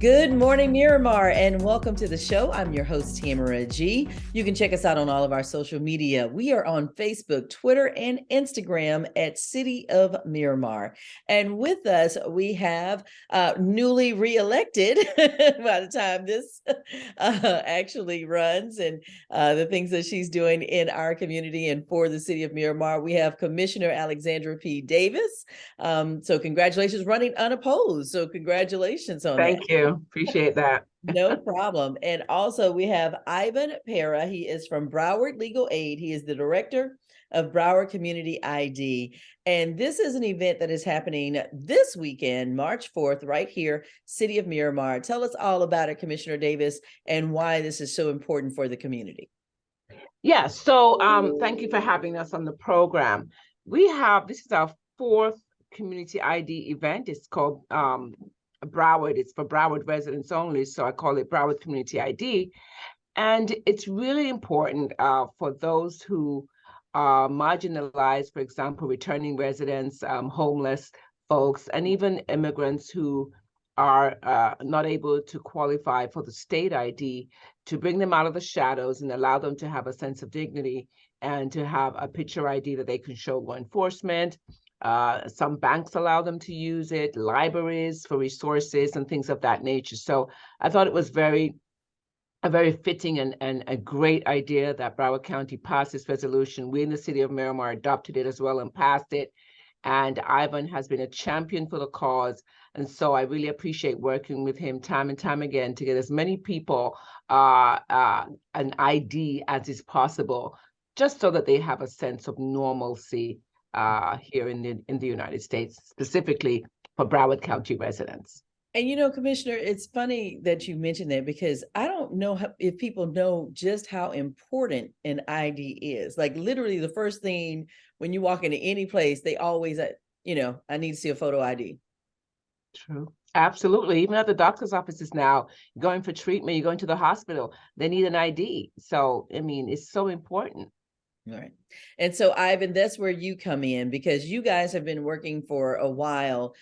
Good morning, Miramar, and welcome to the show. I'm your host, Tamara G. You can check us out on all of our social media. We are on Facebook, Twitter, and Instagram at City of Miramar. And with us, we have newly reelected by the time this actually runs, and the things that she's doing in our community and for the City of Miramar. We have Commissioner Alexandra P. Davis. So congratulations, running unopposed. So congratulations on that. Thank you. Appreciate that. No problem. And also we have Ivan Pera. He is from Broward Legal Aid. He is the director of Broward Community ID. And this is an event that is happening this weekend, March 4th, right here, City of Miramar. Tell us all about it, Commissioner Davis, and why this is so important for the community. Yeah, so thank you for having us on the program. This is our fourth community ID event. It's called Broward. It's for Broward residents only, so I call it Broward Community ID. And it's really important for those who are marginalized, for example, returning residents, homeless folks, and even immigrants who are not able to qualify for the state ID, to bring them out of the shadows and allow them to have a sense of dignity and to have a picture ID that they can show law enforcement. Some banks allow them to use it, libraries for resources and things of that nature. So I thought it was a very fitting and a great idea that Broward County passed this resolution. We in the City of Miramar adopted it as well and passed it. And Ivan has been a champion for the cause. And so I really appreciate working with him time and time again to get as many people an ID as is possible, just so that they have a sense of normalcy here in the United States, specifically for Broward County residents. And you know, Commissioner, it's funny that you mentioned that, because I don't know if people know just how important an ID is. Like literally the first thing when you walk into any place, they always, I need to see a photo ID. True. Absolutely. Even at the doctor's offices now, going for treatment, you're going to the hospital, they need an ID. So, I mean, it's so important. All right. And so, Ivan, that's where you come in, because you guys have been working for a while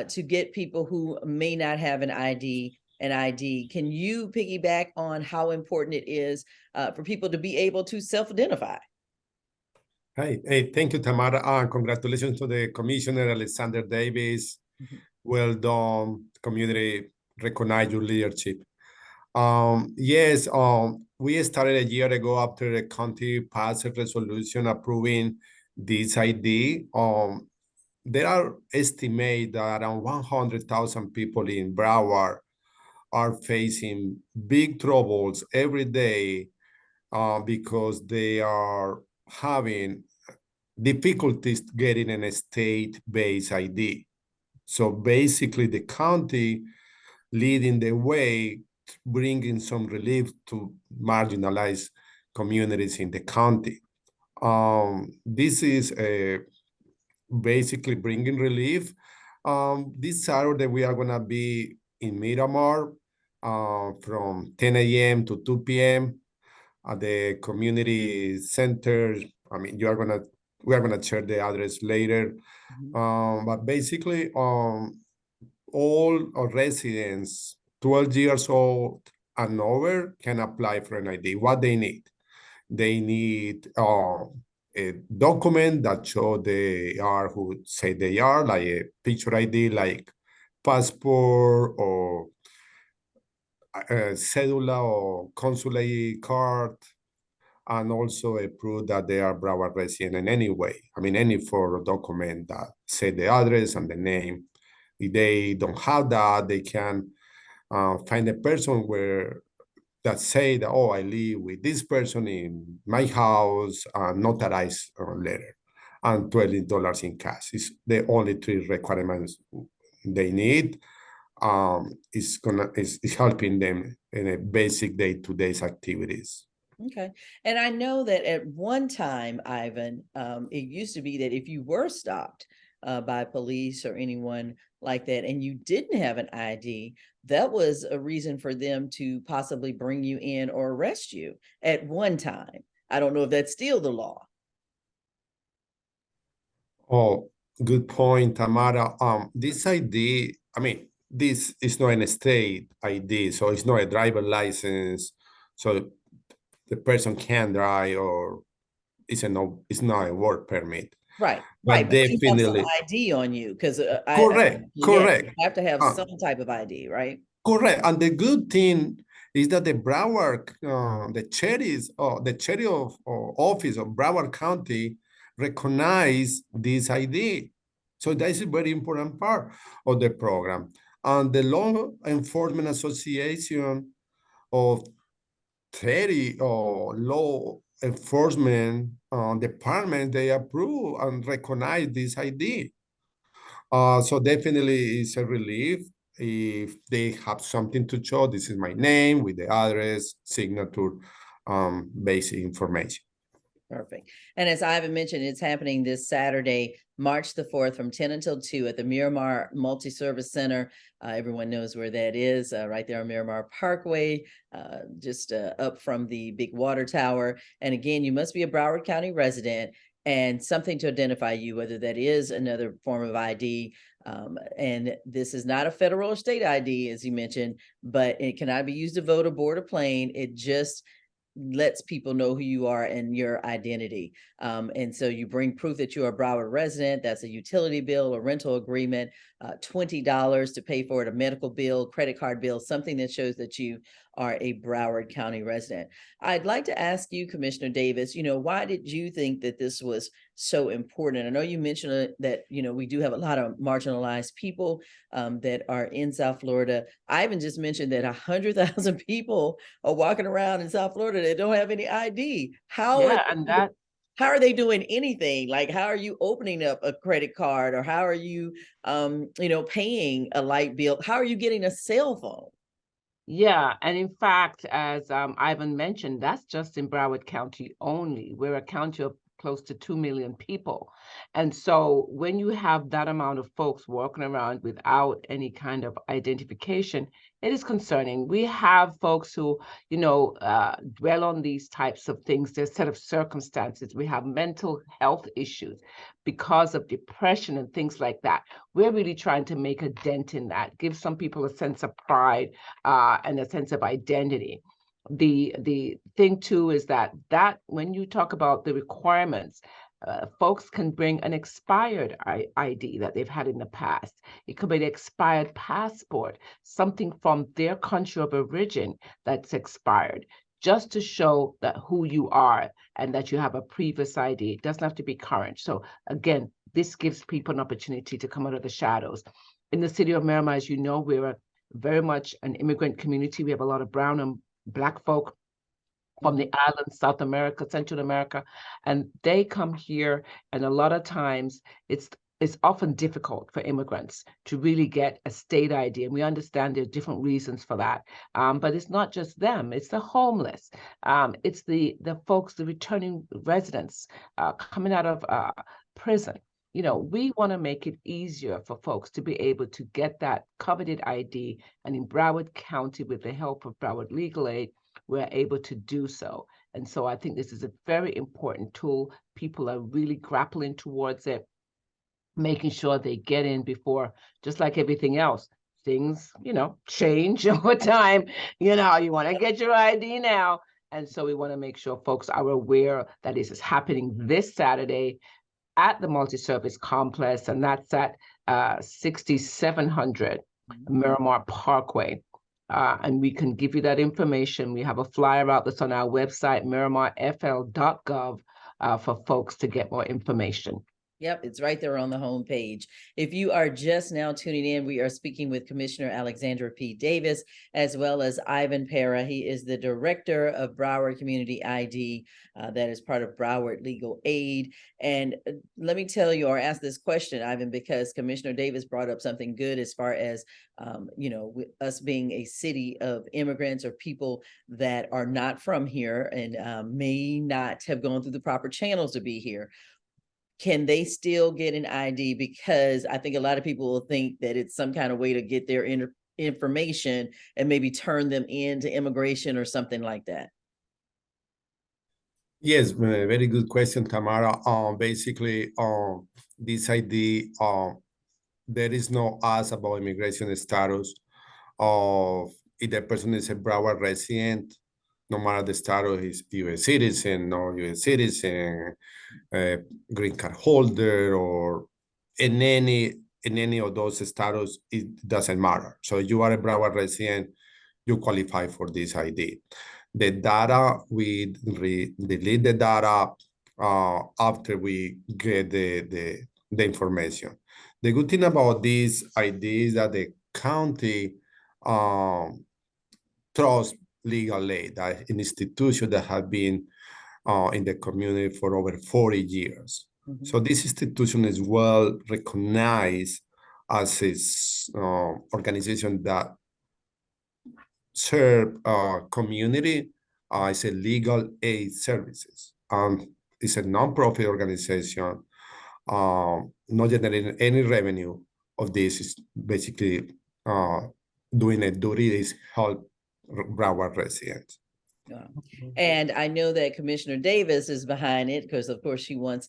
to get people who may not have an ID. Can you piggyback on how important it is for people to be able to self-identify? Hey, thank you, Tamara. Congratulations to the Commissioner, Alexander Davis. Mm-hmm. Well done. Community recognize your leadership. Yes, we started a year ago after the county passed a resolution approving this ID. There are estimated that around 100,000 people in Broward are facing big troubles every day because they are having difficulties getting a state-based ID. So basically the county leading the way, bringing some relief to marginalized communities in the county. This is basically bringing relief. This Saturday, we are gonna be in Miramar from 10 a.m. to 2 p.m. at the community center. I mean, we are gonna share the address later. Mm-hmm. But basically, all residents 12 years old and over can apply for an ID. What they need? They need a document that show they are who say they are, like a picture ID, like passport or cedula or consulate card, and also a proof that they are Broward resident in any way. I mean, any for document that say the address and the name. If they don't have that, they can find a person that say that, oh, I live with this person in my house, notarize a letter, and $20 in cash. It's the only three requirements they need. It's helping them in a basic day-to-day activities. Okay. And I know that at one time, Ivan, it used to be that if you were stopped by police or anyone like that, and you didn't have an ID, that was a reason for them to possibly bring you in or arrest you at one time. I don't know if that's still the law. Oh, good point, Tamara. This ID, I mean, this is not a state ID, so it's not a driver license. So the person can drive, or it's not a work permit. Right, But right. But you have some definitely, ID on you because correct, yeah, correct. you have to have Uh, some type of ID, right? Correct. And the good thing is that the Broward, the sheriff office of Broward County recognize this ID. So that is a very important part of the program. And the Law Enforcement Association of 30 law enforcement department, they approve and recognize this ID. So definitely it's a relief if they have something to show. This is my name with the address, signature, basic information. Perfect. And as Ivan mentioned, it's happening this Saturday, March the 4th from 10 until 2 at the Miramar Multi-Service Center. Everyone knows where that is, right there on Miramar Parkway, just up from the big water tower. And again, you must be a Broward County resident and something to identify you, whether that is another form of ID. And this is not a federal or state ID, as you mentioned, but it cannot be used to vote or board a plane. It just lets people know who you are and your identity. And so you bring proof that you're a Broward resident. That's a utility bill, a rental agreement, $20 to pay for it, a medical bill, credit card bill, something that shows that you are a Broward County resident. I'd like to ask you, Commissioner Davis, why did you think that this was so important? I know you mentioned that, we do have a lot of marginalized people that are in South Florida. I even just mentioned that 100,000 people are walking around in South Florida that don't have any ID. How are they doing anything? Like, how are you opening up a credit card, or how are you, paying a light bill? How are you getting a cell phone? Yeah, and in fact, as Ivan mentioned, that's just in Broward County only. We're a county of close to 2 million people. And so when you have that amount of folks walking around without any kind of identification, it is concerning. We have folks who, dwell on these types of things, their set of circumstances. We have mental health issues because of depression and things like that. We're really trying to make a dent in that, give some people a sense of pride and a sense of identity. The thing too is that when you talk about the requirements, folks can bring an expired ID that they've had in the past. It could be an expired passport, something from their country of origin that's expired, just to show that who you are and that you have a previous ID. It doesn't have to be current. So again, this gives people an opportunity to come out of the shadows. In the city of Miramar, as you know, we're very much an immigrant community. We have a lot of brown and Black folk from the islands, South America, Central America, and they come here, and a lot of times it's often difficult for immigrants to really get a state ID, and we understand there are different reasons for that. But it's not just them; it's the homeless, it's the folks, the returning residents coming out of prison. We want to make it easier for folks to be able to get that coveted ID, and in Broward County, with the help of Broward Legal Aid, we're able to do so. And so I think this is a very important tool. People are really grappling towards it, making sure they get in before, just like everything else, things, change over time. You want to get your ID now. And so we want to make sure folks are aware that this is happening this Saturday at the multi-service complex, and that's at 6700 Miramar Parkway. And we can give you that information. We have a flyer out that's on our website, MiramarFL.gov, for folks to get more information. Yep, it's right there on the homepage. If you are just now tuning in, we are speaking with Commissioner Alexandra P. Davis, as well as Ivan Pera. He is the Director of Broward Community ID, that is part of Broward Legal Aid. And let me tell you, or ask this question, Ivan, because Commissioner Davis brought up something good as far as, with us being a city of immigrants or people that are not from here and may not have gone through the proper channels to be here. Can they still get an ID? Because I think a lot of people will think that it's some kind of way to get their information and maybe turn them into immigration or something like that. Yes, very good question, Tamara. Basically, this ID there is no ask about immigration status of if the person is a Broward resident, no matter the status, is U.S. citizen, no U.S. citizen, green card holder, or in any of those status, it doesn't matter. So you are a Broward resident, you qualify for this ID. The data, we delete the data after we get the information. The good thing about this ID is that the county trust legal aid, an institution that has been in the community for over 40 years. Mhm. So this institution is well recognized as a organization that serve community as a legal aid services. It's a nonprofit organization, not generating any revenue of this. Is basically doing a duty is help Broward residents. Yeah. And I know that Commissioner Davis is behind it because, of course, she wants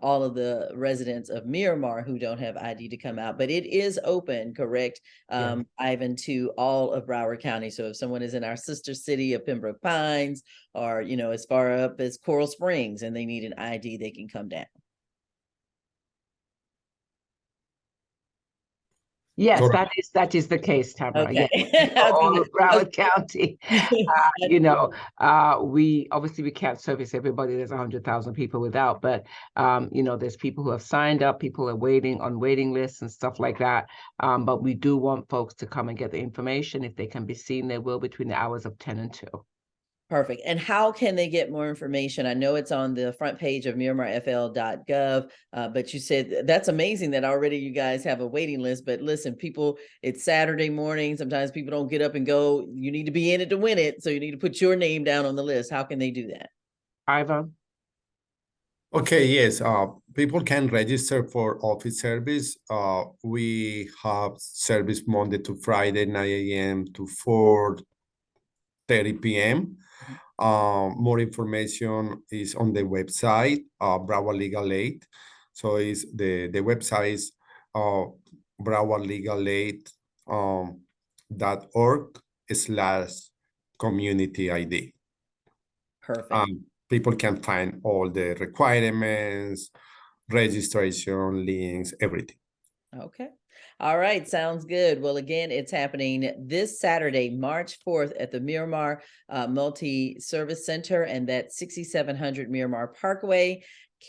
all of the residents of Miramar who don't have ID to come out. But it is open, correct, Ivan, to all of Broward County. So if someone is in our sister city of Pembroke Pines or, you know, as far up as Coral Springs and they need an ID, they can come down. Yes, Correct. that is the case, Tamara. Okay. Yes. All of Broward County. You know, we can't service everybody. There's 100,000 people without, but you know, there's people who have signed up, people are waiting on waiting lists and stuff like that. But we do want folks to come and get the information. If they can be seen, they will between the hours of 10 and 2. Perfect. And how can they get more information? I know it's on the front page of MiramarFL.gov, but you said that's amazing that already you guys have a waiting list. But listen, people, it's Saturday morning. Sometimes people don't get up and go. You need to be in it to win it. So you need to put your name down on the list. How can they do that? Ivan? Okay, yes. People can register for office service. We have service Monday to Friday, 9 a.m. to 4:30 p.m. More information is on the website, Broward Legal Aid. So is the website is browardlegalaid.org/community ID. Perfect. People can find all the requirements, registration, links, everything. Okay. All right. Sounds good. Well, again, it's happening this Saturday, March 4th at the Miramar Multi-Service Center, and that's 6700 Miramar Parkway.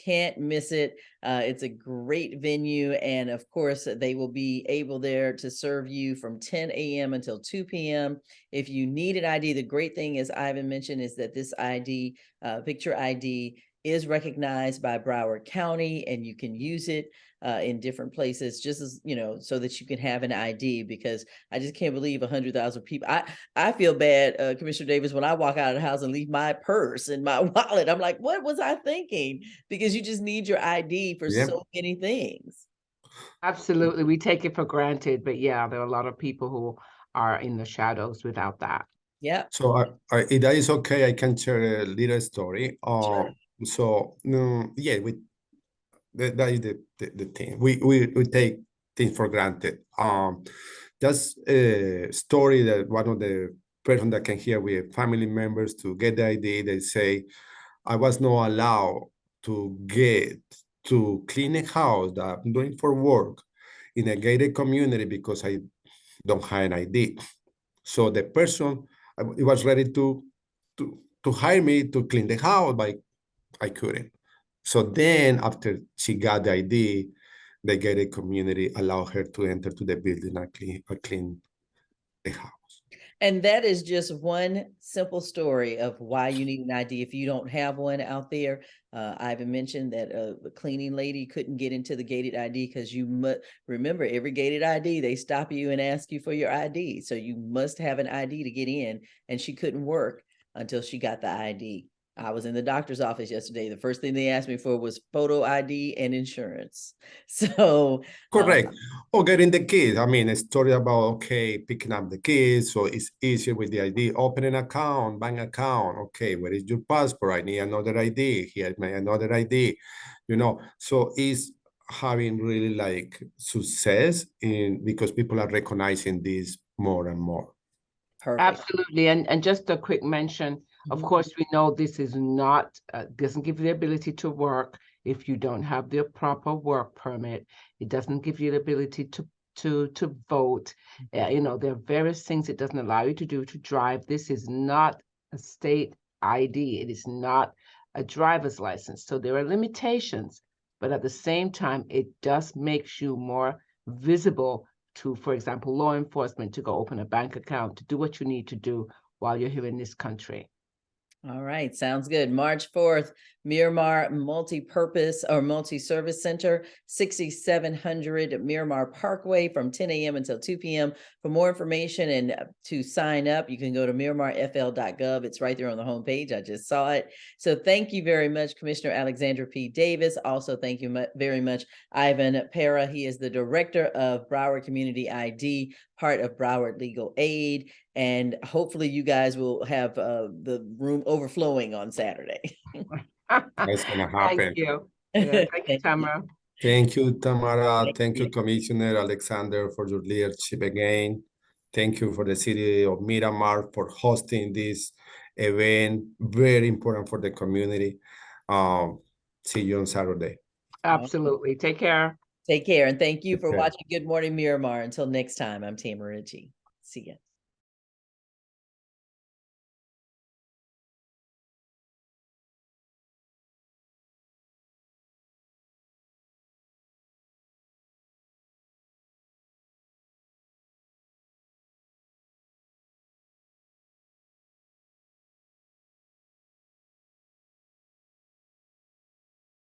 Can't miss it. It's a great venue. And of course, they will be able there to serve you from 10 a.m. until 2 p.m. If you need an ID, the great thing, as Ivan mentioned, is that this ID, picture ID, is recognized by Broward County, and you can use it in different places, just as, you know, so that you can have an ID, because I just can't believe 100,000 people. I feel bad, Commissioner Davis, when I walk out of the house and leave my purse and my wallet. I'm like, what was I thinking? Because you just need your ID for so many things. Absolutely. We take it for granted, but yeah, there are a lot of people who are in the shadows without that. Yeah. So if that is okay, I can share a little story. Sure. So yeah, that is the thing. We take things for granted. Just a story that one of the person that can hear with family members to get the ID, they say, I was not allowed to get to clean a house that I'm doing for work in a gated community because I don't have an ID. So the person, it was ready to hire me to clean the house, but I couldn't. So then after she got the ID, the gated community allowed her to enter to the building and clean the house. And that is just one simple story of why you need an ID if you don't have one out there. Ivan mentioned that the cleaning lady couldn't get into the gated ID because you must remember, every gated ID, they stop you and ask you for your ID. So you must have an ID to get in, and she couldn't work until she got the ID. I was in the doctor's office yesterday. The first thing they asked me for was photo ID and insurance. So correct. Or getting the keys. I mean, a story about, okay, picking up the keys. So it's easier with the ID. Open an account, bank account. Okay, where is your passport? I need another ID. Here's my another ID. You know, so it's having really like success because people are recognizing this more and more. Perfect. Absolutely. And just a quick mention, of course, we know this is not, doesn't give you the ability to work if you don't have the proper work permit. It doesn't give you the ability to vote. You know, there are various things it doesn't allow you to do to drive. This is not a state ID. It is not a driver's license. So there are limitations, but at the same time, it does makes you more visible to, for example, law enforcement, to go open a bank account, to do what you need to do while you're here in this country. All right, sounds good. March 4th, Miramar Multi-Purpose or Multi-Service Center, 6700 Miramar Parkway from 10 a.m. until 2 p.m. For more information and to sign up, you can go to MiramarFL.gov. It's right there on the homepage. I just saw it. So thank you very much, Commissioner Alexandra P. Davis. Also, thank you very much, Ivan Para. He is the Director of Broward Community ID, part of Broward Legal Aid. And hopefully you guys will have the room overflowing on Saturday. That's gonna happen. Thank you. Yeah, thank you, Tamara. Thank you, Tamara. Thank Thank you, you. Commissioner Alexander, for your leadership again. Thank you for the city of Miramar for hosting this event. Very important for the community. See you on Saturday. Absolutely. Take care. Take care. And thank you for Okay. watching Good Morning Miramar. Until next time, I'm Tamara G. See ya.